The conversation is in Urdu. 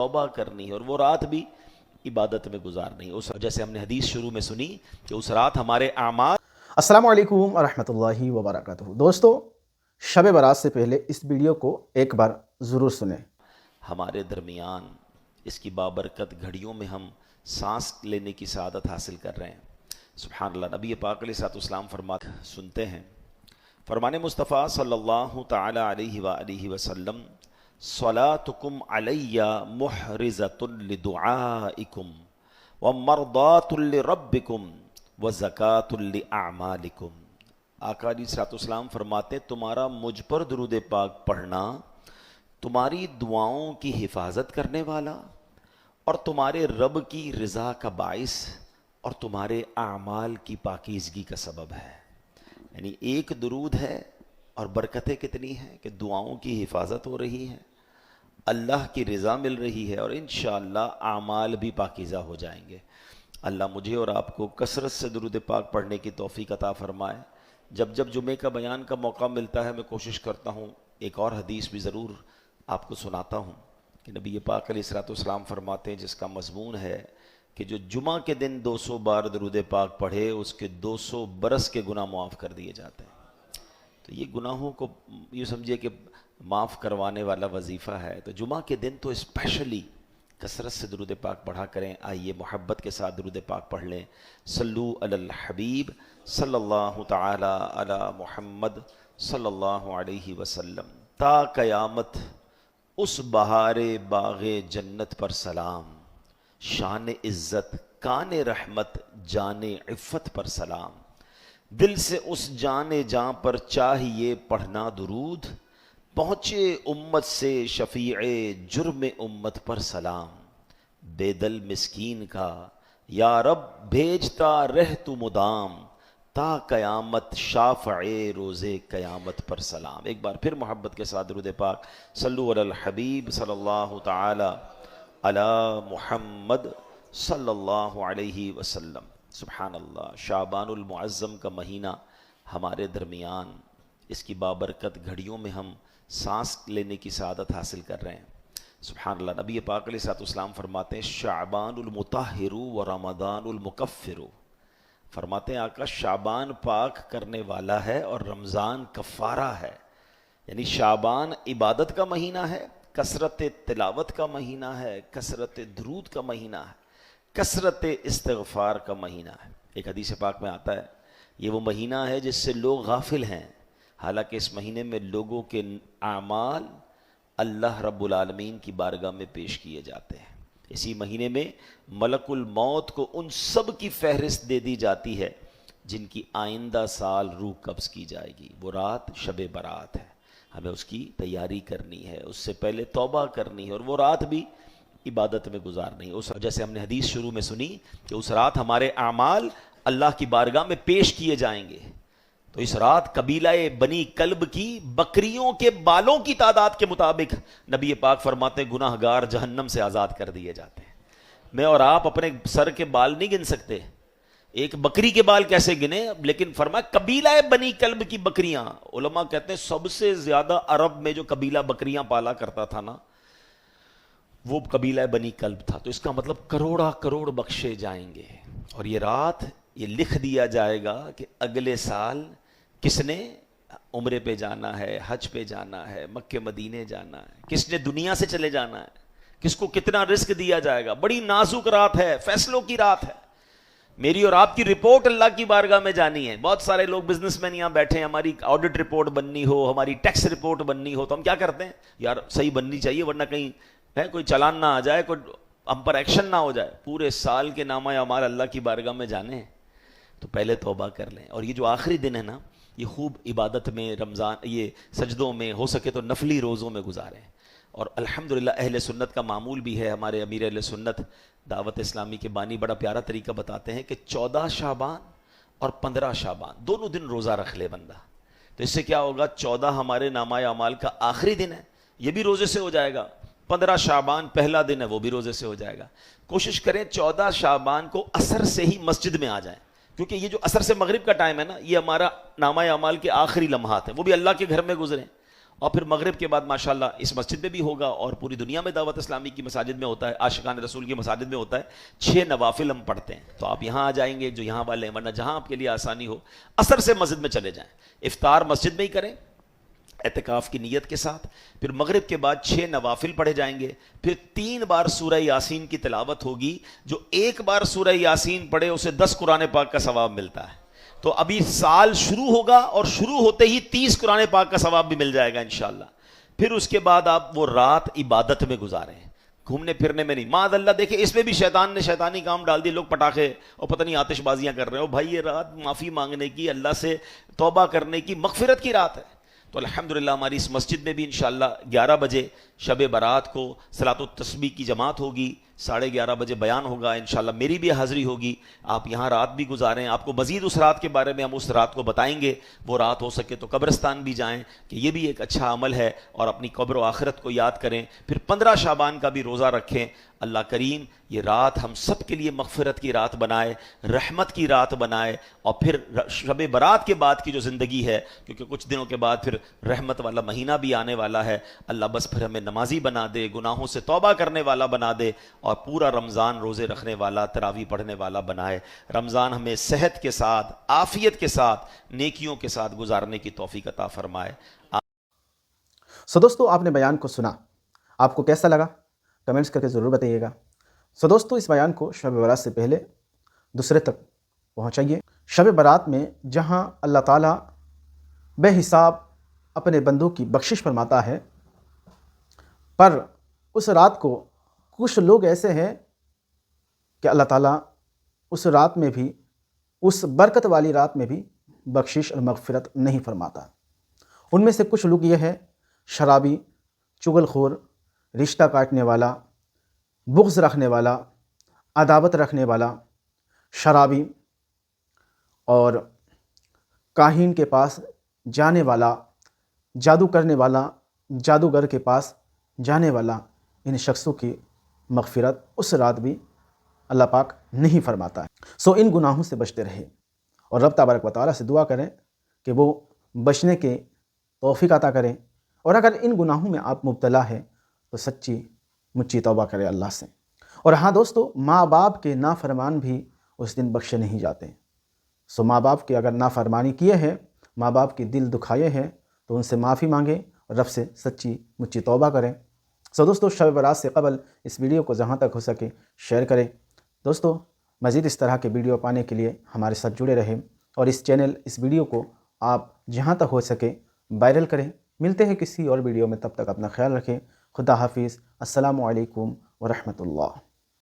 توبہ کرنی ہے اور وہ رات بھی عبادت میں گزارنی ہے. اس جیسے ہم نے حدیث شروع میں سنی کہ اس رات ہمارے اعمال. السلام علیکم ورحمۃ اللہ وبرکاتہ. دوستو، شب برات سے پہلے اس ویڈیو کو ایک بار ضرور سنیں. ہمارے درمیان اس کی بابرکت گھڑیوں میں ہم سانس لینے کی سعادت حاصل کر رہے ہیں. سبحان اللہ. نبی پاک علیہ الصلوۃ والسلام فرماتے سنتے ہیں فرمان مصطفیٰ صلی اللہ تعالی علیہ وآلہ وسلم: صلاتکم علی محرزۃ لدعائکم ومرضات لربکم وزکاۃ لاعمالکم. آقا علیہ الصلوۃ والسلام فرماتے ہیں تمہارا مجھ پر درود پاک پڑھنا تمہاری دعاؤں کی حفاظت کرنے والا اور تمہارے رب کی رضا کا باعث اور تمہارے اعمال کی پاکیزگی کا سبب ہے. یعنی ایک درود ہے اور برکتیں کتنی ہیں کہ دعاؤں کی حفاظت ہو رہی ہے، اللہ کی رضا مل رہی ہے اور انشاءاللہ اعمال بھی پاکیزہ ہو جائیں گے. اللہ مجھے اور آپ کو کثرت سے درود پاک پڑھنے کی توفیق عطا فرمائے. جب جب جمعے کا بیان کا موقع ملتا ہے میں کوشش کرتا ہوں ایک اور حدیث بھی ضرور آپ کو سناتا ہوں کہ نبی پاک علیہ الصلوۃ والسلام فرماتے ہیں جس کا مضمون ہے کہ جو جمعہ کے دن 200 بار درود پاک پڑھے اس کے 200 برس کے گناہ معاف کر دیے جاتے ہیں. تو یہ گناہوں کو یہ سمجھیے کہ معاف کروانے والا وظیفہ ہے. تو جمعہ کے دن تو اسپیشلی کثرت سے درود پاک پڑھا کریں. آئیے محبت کے ساتھ درود پاک پڑھ لیں. صلو علی الحبیب صلی اللہ تعالی علی محمد صلی اللہ علیہ وسلم. تا قیامت اس بہار باغ جنت پر سلام، شان عزت کان رحمت جان عفت پر سلام. دل سے اس جان جاں پر چاہیے پڑھنا درود، پہنچے امت سے شفیع جرم امت پر سلام. بے دل مسکین کا یا رب بھیجتا رہ تو مدام، تا قیامت شافع روز قیامت پر سلام. ایک بار پھر محبت کے ساتھ درود پاک. صلو علی الحبیب صلی اللہ تعالی علی محمد صلی اللہ علیہ وسلم. سبحان اللہ. شعبان المعظم کا مہینہ ہمارے درمیان، اس کی بابرکت گھڑیوں میں ہم سانس لینے کی سعادت حاصل کر رہے ہیں. سبحان اللہ. نبی پاک علیہ الصلوۃ والسلام فرماتے ہیں شعبان المطہر و رمضان المکفر. فرماتے ہیں آقا شعبان پاک کرنے والا ہے اور رمضان کفارہ ہے. یعنی شعبان عبادت کا مہینہ ہے، کثرت تلاوت کا مہینہ ہے، کثرت درود کا مہینہ ہے، کثرت استغفار کا مہینہ ہے. ایک حدیث پاک میں آتا ہے یہ وہ مہینہ ہے جس سے لوگ غافل ہیں، حالانکہ اس مہینے میں لوگوں کے اعمال اللہ رب العالمین کی بارگاہ میں پیش کیے جاتے ہیں. اسی مہینے میں ملک الموت کو ان سب کی فہرست دے دی جاتی ہے جن کی آئندہ سال روح قبض کی جائے گی. وہ رات شب برات ہے، ہمیں اس کی تیاری کرنی ہے، اس سے پہلے توبہ کرنی ہے اور وہ رات بھی عبادت میں گزارنی ہے. اس جیسے ہم نے حدیث شروع میں سنی کہ اس رات ہمارے اعمال اللہ کی بارگاہ میں پیش کیے جائیں گے. تو اس رات قبیلہ بنی کلب کی بکریوں کے بالوں کی تعداد کے مطابق نبی پاک فرماتے ہیں گناہ گار جہنم سے آزاد کر دیے جاتے ہیں. میں اور آپ اپنے سر کے بال نہیں گن سکتے، ایک بکری کے بال کیسے گنے، لیکن فرمایا قبیلہ بنی کلب کی بکریاں. علماء کہتے ہیں سب سے زیادہ عرب میں جو قبیلہ بکریاں پالا کرتا تھا نا وہ قبیلہ بنی کلب تھا. تو اس کا مطلب کروڑا کروڑ بخشے جائیں گے. اور یہ رات یہ لکھ دیا جائے گا کہ اگلے سال کس نے عمرے پہ جانا ہے، حج پہ جانا ہے، مکے مدینے جانا ہے، کس نے دنیا سے چلے جانا ہے، کس کو کتنا رزق دیا جائے گا. بڑی نازک رات ہے، فیصلوں کی رات ہے. میری اور آپ کی رپورٹ اللہ کی بارگاہ میں جانی ہے. بہت سارے لوگ بزنس مین یہاں بیٹھے ہیں، ہماری آڈٹ رپورٹ بننی ہو، ہماری ٹیکس رپورٹ بننی ہو تو ہم کیا کرتے ہیں یار صحیح بننی چاہیے ورنہ کہیں ہے کوئی چلان نہ آ جائے، کوئی ہم پر ایکشن نہ ہو جائے. پورے سال کے نامہ اعمال اللہ کی بارگاہ میں جانے ہیں تو پہلے توبہ کر لیں. اور یہ جو آخری دن ہے نا یہ خوب عبادت میں، رمضان یہ سجدوں میں، ہو سکے تو نفلی روزوں میں گزاریں. اور الحمدللہ اہل سنت کا معمول بھی ہے. ہمارے امیر اہل سنت دعوت اسلامی کے بانی بڑا پیارا طریقہ بتاتے ہیں کہ 14 شعبان اور 15 شعبان دونوں دن روزہ رکھ لے بندہ. تو اس سے کیا ہوگا 14 ہمارے نامہ اعمال کا آخری دن ہے، یہ بھی روزے سے ہو جائے گا. 15 شعبان پہلا دن ہے وہ بھی روزے سے ہو جائے گا. کوشش کریں 14 شعبان کو عصر سے ہی مسجد میں آ جائیں، کیونکہ یہ جو عصر سے مغرب کا ٹائم ہے نا یہ ہمارا نامہ اعمال کے آخری لمحات ہیں، وہ بھی اللہ کے گھر میں گزریں. اور پھر مغرب کے بعد ماشاءاللہ اس مسجد میں بھی ہوگا اور پوری دنیا میں دعوت اسلامی کی مساجد میں ہوتا ہے، عاشقان رسول کی مساجد میں ہوتا ہے، 6 نوافل ہم پڑھتے ہیں. تو آپ یہاں آ جائیں گے جو یہاں والے ہیں، ورنہ جہاں آپ کے لیے آسانی ہو. عصر سے مسجد میں چلے جائیں، افطار مسجد میں ہی کریں اعتکاف کی نیت کے ساتھ. پھر مغرب کے بعد 6 نوافل پڑھے جائیں گے. پھر 3 بار سورہ یاسین کی تلاوت ہوگی. جو ایک بار سورہ یاسین پڑھے اسے 10 قرآن پاک کا ثواب ملتا ہے. تو ابھی سال شروع ہوگا اور شروع ہوتے ہی 30 قرآن پاک کا ثواب بھی مل جائے گا انشاءاللہ. پھر اس کے بعد آپ وہ رات عبادت میں گزاریں، گھومنے پھرنے میں نہیں. معاذ اللہ دیکھیں اس میں بھی شیطان نے شیطانی کام ڈال دی. لوگ پٹاخے اور پتہ نہیں آتش بازیاں کر رہے ہو. بھائی یہ رات معافی مانگنے کی، اللہ سے توبہ کرنے کی، مغفرت کی رات ہے. تو الحمدللہ ہماری اس مسجد میں بھی انشاءاللہ 11 بجے شب برات کو صلاۃ التسبیح کی جماعت ہوگی. 11:30 بجے بیان ہوگا انشاءاللہ. میری بھی حاضری ہوگی. آپ یہاں رات بھی گزاریں. آپ کو مزید اس رات کے بارے میں ہم اس رات کو بتائیں گے. وہ رات ہو سکے تو قبرستان بھی جائیں کہ یہ بھی ایک اچھا عمل ہے، اور اپنی قبر و آخرت کو یاد کریں. پھر 15 شعبان کا بھی روزہ رکھیں. اللہ کریم یہ رات ہم سب کے لیے مغفرت کی رات بنائے، رحمت کی رات بنائے. اور پھر شب برات کے بعد کی جو زندگی ہے، کیونکہ کچھ دنوں کے بعد پھر رحمت والا مہینہ بھی آنے والا ہے. اللہ بس پھر ہمیں نمازی بنا دے، گناہوں سے توبہ کرنے والا بنا دے، اور پورا رمضان روزے رکھنے والا، تراویح پڑھنے والا بنائے. رمضان ہمیں صحت کے ساتھ، عافیت کے ساتھ، نیکیوں کے ساتھ گزارنے کی توفیق عطا فرمائے. دوستو آپ نے بیان کو سنا، آپ کو کیسا لگا کمنٹس کر کے ضرور بتائیے گا. دوستو اس بیان کو شب برات سے پہلے دوسرے تک پہنچائیے. شب برات میں جہاں اللہ تعالیٰ بے حساب اپنے بندوں کی بخشش فرماتا ہے، پر اس رات کو کچھ لوگ ایسے ہیں کہ اللہ تعالیٰ اس رات میں بھی، اس برکت والی رات میں بھی بخشش اور مغفرت نہیں فرماتا. ان میں سے کچھ لوگ یہ ہے: شرابی، چغل خور، رشتہ کاٹنے والا، بغض رکھنے والا، عداوت رکھنے والا، شرابی اور کاہن کے پاس جانے والا، جادو کرنے والا، جادوگر کے پاس جانے والا. ان شخصوں کی مغفرت اس رات بھی اللہ پاک نہیں فرماتا ہے. ان گناہوں سے بچتے رہے اور رب تبارک و تعالیٰ سے دعا کریں کہ وہ بچنے کے توفیق عطا کریں. اور اگر ان گناہوں میں آپ مبتلا ہیں تو سچی مچی توبہ کریں اللہ سے. اور ہاں دوستو، ماں باپ کے نافرمان بھی اس دن بخشے نہیں جاتے. ماں باپ کے اگر نافرمانی کیے ہیں، ماں باپ کی دل دکھائے ہیں، تو ان سے معافی مانگیں اور رب سے سچی مچی توبہ کریں. دوستو شب برات سے قبل اس ویڈیو کو جہاں تک ہو سکے شیئر کریں. دوستو مزید اس طرح کے ویڈیو پانے کے لیے ہمارے ساتھ جڑے رہیں، اور اس ویڈیو کو آپ جہاں تک ہو سکے وائرل کریں. ملتے ہیں کسی اور ویڈیو میں، تب تک اپنا خیال رکھیں. خدا حافظ. السلام علیکم ورحمۃ اللہ.